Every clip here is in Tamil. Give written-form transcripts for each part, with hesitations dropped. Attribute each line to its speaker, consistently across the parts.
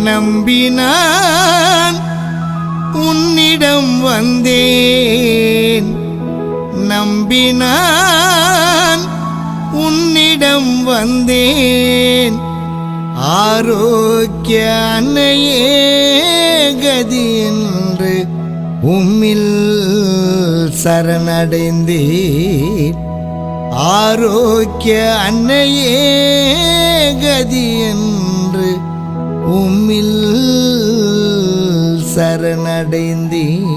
Speaker 1: நம்பினான் உன்னிடம் வந்தேன், நம்பினான் உன்னிடம் வந்தேன். ஆரோக்கிய அன்னையே கதி என்று உம்மில் சரணடைந்தேன். ஆரோக்கிய அன்னையே கதி என்று உம்மில் சரணடைந்தேன்.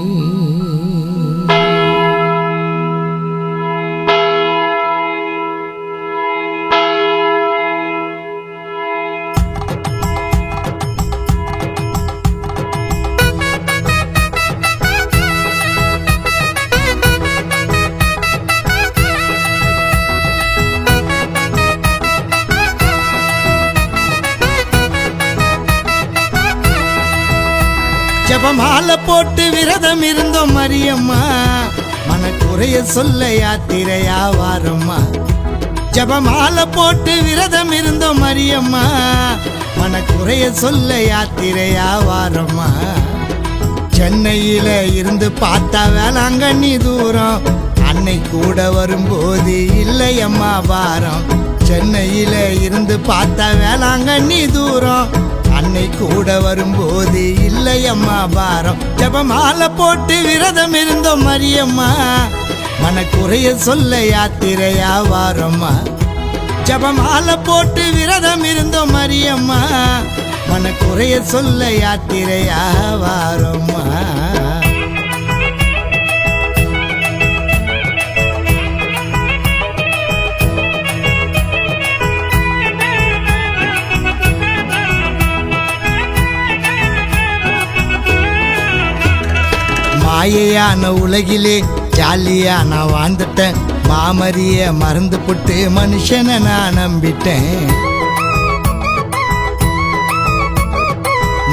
Speaker 1: ஜபமாலை போட்டு விரதம் இருந்தோம் மரியம்மா, மனக்குறைய சொல்ல யாத்திரையா வாரம்மா. ஜபமாலை போட்டு விரதம் இருந்தோம் மரியம்மா, மனக்குறைய சொல்ல யாத்திரையா வாரம்மா. சென்னையில இருந்து பார்த்தா வேளாங்கண்ணி தூரம், அன்னை கூட வரும்போது இல்லையம்மா பாரம். சென்னையில இருந்து பார்த்தா வேளாங்கண்ணி தூரம், அன்னை கூட வரும்போது இல்லையம்மா பாரம். ஜபமாலை போட்டு விரதம் இருந்தோம் மரியம்மா, மனக்குறைய சொல்ல யாத்திரையா வாரம்மா. ஜபமாலை போட்டு விரதம் இருந்தோம் மரியம்மா, மனக்குறைய சொல்ல யாத்திரையா வாரம்மா. மாயையான உலகிலே ஜாலியா நான் வாழ்ந்துட்டேன், மாமரிய மறந்து புட்டு மனுஷனை நான் நம்பிட்டேன்.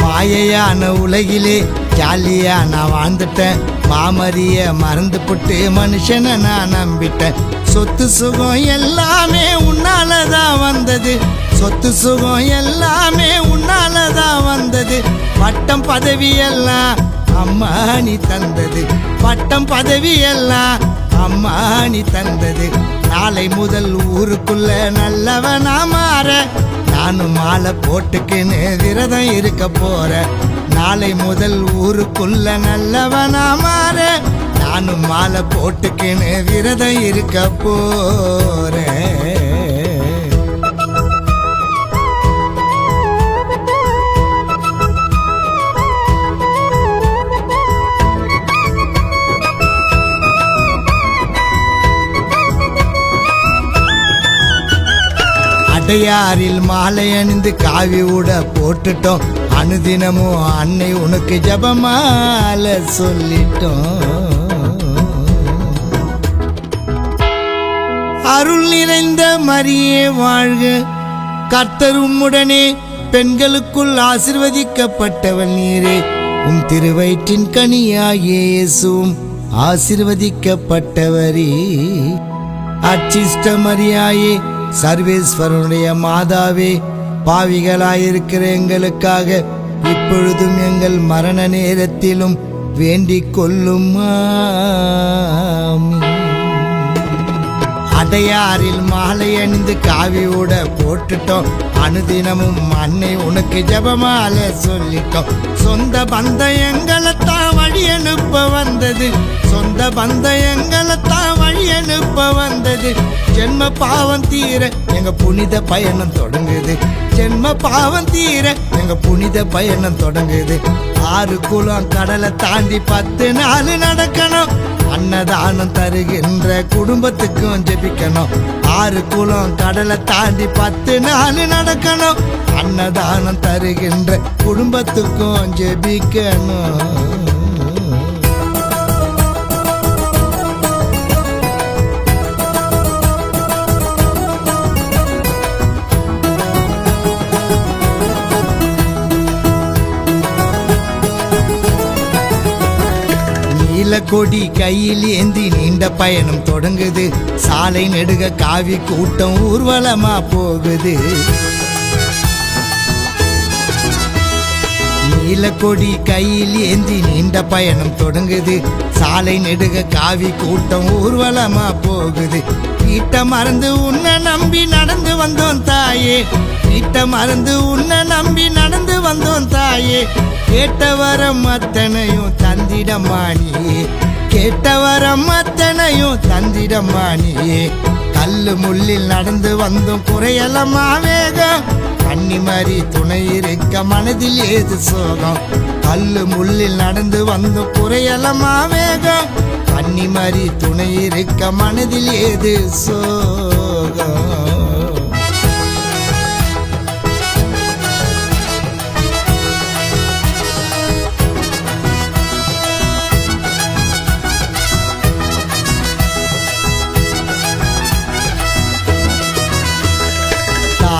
Speaker 1: மாயையான உலகிலே ஜாலியா நான் வாழ்ந்துட்டேன், மாமரிய மறந்து புட்டு மனுஷனை நான் நம்பிட்டேன். சொத்து சுகம் எல்லாமே உன்னாலதான் வந்தது, சொத்து சுகம் எல்லாமே உன்னாலதான் வந்தது. பட்டம் பதவி எல்லாம் அம்மா நீ தந்தது, பட்டம் பதவி எல்லாம் அம்மா நீ தந்தது. நாளை முதல் ஊருக்குள்ள நல்லவனா மாற, நானும் மாலை போட்டுக்கின்னு விரதம் இருக்க போற. நாளை முதல் ஊருக்குள்ள நல்லவனா மாற, நானும் மாலை போட்டுக்கின்னு விரதம் இருக்க போறேன். அடையாரில் மாலை அணிந்து காவி உட போட்டுட்டோம், அனுதினமும் அன்னை உனக்கு ஜபமாலை சொல்லிட்டோம். அருள் நிறைந்த மரியே வாழ்க, கர்த்தர் உம்முடனே பெண்களுக்குள் ஆசீர்வதிக்கப்பட்டவள் நீரே, உம் திருவயிற்றின் கனியாகிய இயேசுவும் ஆசீர்வதிக்கப்பட்டவரே. அச்சிஷ்ட மரியாயே, சர்வேஸ்வரனுடைய மாதாவே, பாவிகளாயிருக்கிற எங்களுக்காக இப்பொழுதும் எங்கள் மரண நேரத்திலும் வேண்டிக் கொள்ளும். அடையாரில் மாலை அணிந்து காவி உட போட்டுட்டோம், அனுதினமும் அன்னை உனக்கு ஜபமாலை சொல்லிட்டோம். சொந்த பந்த எங்களைத்தான் வழி அனுப்ப வந்தது, சொந்த பந்த எங்களைத்தான் வழி அனுப்ப வந்தது. ஜென்ம பாவம் தீர எங்க புனித பயணம் தொடங்குது, ஜென்ம பாவம் தீர எங்க புனித பயணம் தொடங்குது. 6 குளம் கடலை தாண்டி 10 நாள் நடக்கணும், அன்னதானம் தருகின்ற குடும்பத்துக்கும் ஜெபிக்கணும். 6 குளம் கடலை தாண்டி 10 நாள் நடக்கணும், அன்னதானம் தருகின்ற குடும்பத்துக்கும் ஜெபிக்கணும். கொடி கையில் ஏந்தி நீண்ட பயணம் தொடங்குது, சாலை நெடுக காவி கூட்டம் ஊர்வலமா போகுது. நீலக்கொடி கையில் ஏந்தி நீண்ட பயணம் தொடங்குது. சாலை நெடுக காவி கூட்டம் ஊர்வலமா போகுது. வீட்டை மறந்து உன்னை நம்பி நடந்து வந்தோம் தாயே, வீட்டை மறந்து உன்னை நம்பி நடந்து வந்தோம் தாயே. கேட்ட வரம் அத்தனையும் தந்திடமானியே, கேட்ட வரம் அத்தனையும் தந்திடமானியே. கல்லு முள்ளில் நடந்து வந்தோம் குறையலமா வேகம், கன்னி மாதிரி துணை இருக்க மனதில் ஏது சோகம். கல்லு முள்ளில் நடந்து வந்தோம் குறையலமா வேகம், கன்னி மாதிரி துணை இருக்க மனதில் ஏது சோகம்.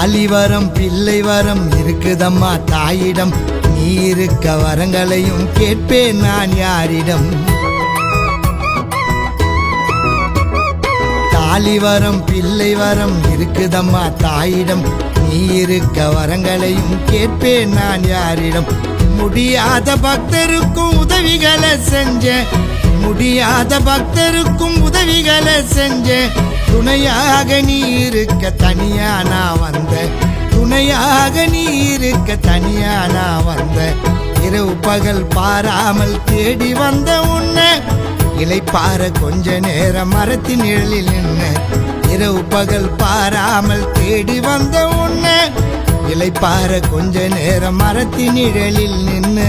Speaker 1: தாலி வரம் பிள்ளை வரம் இருக்குதம்மா தாயிடம், நீ இருக்க வரங்களையும் கேட்பேன் நான் யாரிடம். தாலி வரம் பிள்ளை வரம் இருக்குதம்மா தாயிடம், நீ இருக்க வரங்களையும் கேட்பேன் நான் யாரிடம். முடியாத பக்தருக்கும் உதவிகளை செஞ்சேன், முடியாத பக்தருக்கும் உதவிகளை செஞ்சேன். துணையாக நீ இருக்க தனியா நான் வந்த, துணையாக நீ இருக்க தனியா நான் வந்த. இரவு பகல் பாராமல் தேடி வந்த உன்னை, இளைப்பாற கொஞ்ச நேரம் மரத்தின் நிழலில் நின்ன. இரவு பகல் பாராமல் தேடி வந்த உன்னை, இளைப்பாற கொஞ்ச நேரம் மரத்தின் நிழலில் நின்ன.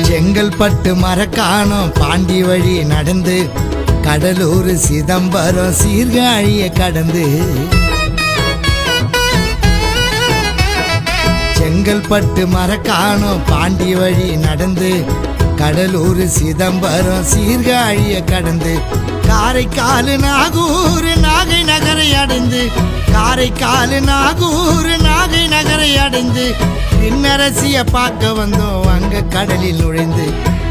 Speaker 1: செங்கல்பட்டு மரக்காணம் பாண்டி வழி நடந்து, கடலூர் சிதம்பரம் சீர்காழிய கடந்து. செங்கல்பட்டு மரக்காணம் பாண்டி வழி நடந்து, கடலூர் சிதம்பரம் சீர்காழிய கடந்து. காரைக்கால் நாகூர் நாகை நகரை அடைந்து, காரைக்கால் நாகூர் நாகை நகரை அடைந்து. விண்ணரசிய பார்க்க வந்தோம் அங்க கடலில் நுழைந்து,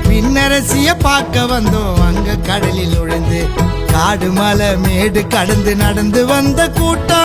Speaker 1: விண்ணரசிய பார்க்க வந்தோம் அங்க கடலில் நுழைந்து. காடு மலை மேடு கடந்து நடந்து வந்த கூட்டம்.